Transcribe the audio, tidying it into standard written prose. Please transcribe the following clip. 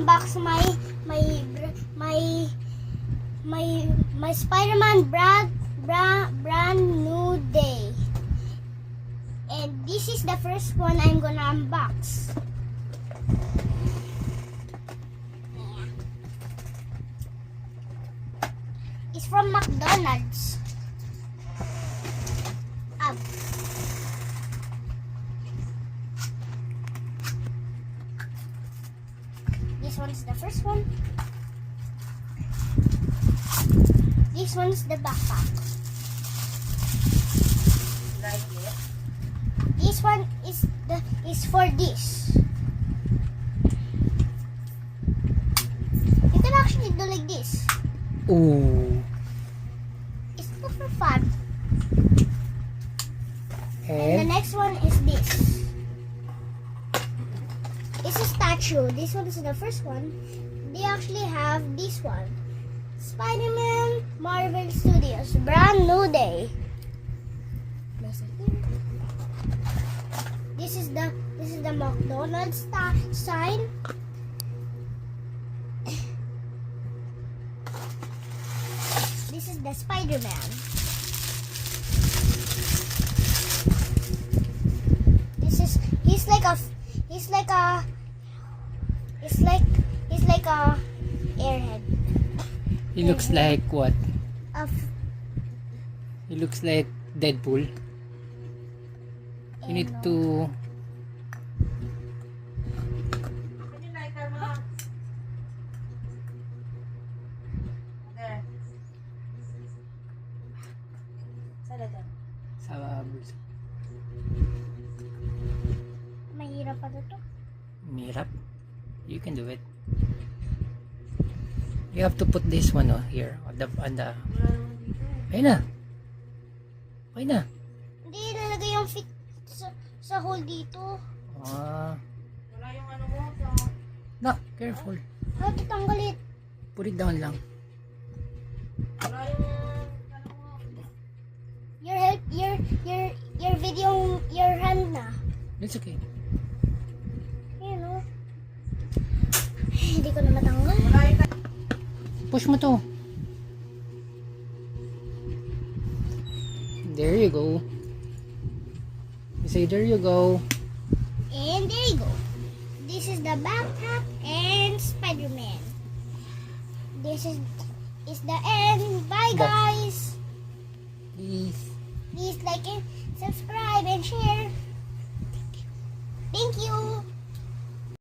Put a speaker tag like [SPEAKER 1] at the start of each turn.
[SPEAKER 1] unbox my Spider-Man brand new day. And this is the first one I'm gonna unbox. It's from McDonald's. This one's the first one. This one's the backpack.
[SPEAKER 2] Like it.
[SPEAKER 1] This one is for this. You can actually do like this.
[SPEAKER 3] Ooh.
[SPEAKER 1] It's not for fun. And the
[SPEAKER 3] And
[SPEAKER 1] next one is this. It's a statue. This one is the first one. They actually have this one. Spider-Man Marvel Studios brand new day. This is the McDonald's sign. This is the Spider-Man. He's like a airhead.
[SPEAKER 3] he looks like what?
[SPEAKER 1] Of
[SPEAKER 3] He looks like Deadpool. You need to...
[SPEAKER 2] Pwede na ikaw mo. There. Saan ito?
[SPEAKER 3] Sa bulsa.
[SPEAKER 1] mahirap pa to.
[SPEAKER 3] Mirap. You can do it. You have to put this one here on the
[SPEAKER 2] Wala naman dito eh.
[SPEAKER 3] Ayun na. Ayun na.
[SPEAKER 1] Hindi ilalagay yung fit sa hole dito.
[SPEAKER 3] Ah,
[SPEAKER 2] Wala yung ano mo.
[SPEAKER 3] no, careful.
[SPEAKER 1] How to tanggal it?
[SPEAKER 3] Put it down lang.
[SPEAKER 2] Wala yung ano mo.
[SPEAKER 1] Your video your hand na.
[SPEAKER 3] It's okay.
[SPEAKER 1] Ayun o. Hindi ko na matanggal.
[SPEAKER 2] Wala yung
[SPEAKER 3] Push mo to. There you go. You say there you go.
[SPEAKER 1] And there you go. This is the backpack and Spider-Man. This is the end. Bye
[SPEAKER 3] Bye.
[SPEAKER 1] guys.
[SPEAKER 3] Please.
[SPEAKER 1] Please like and subscribe and share. Thank you.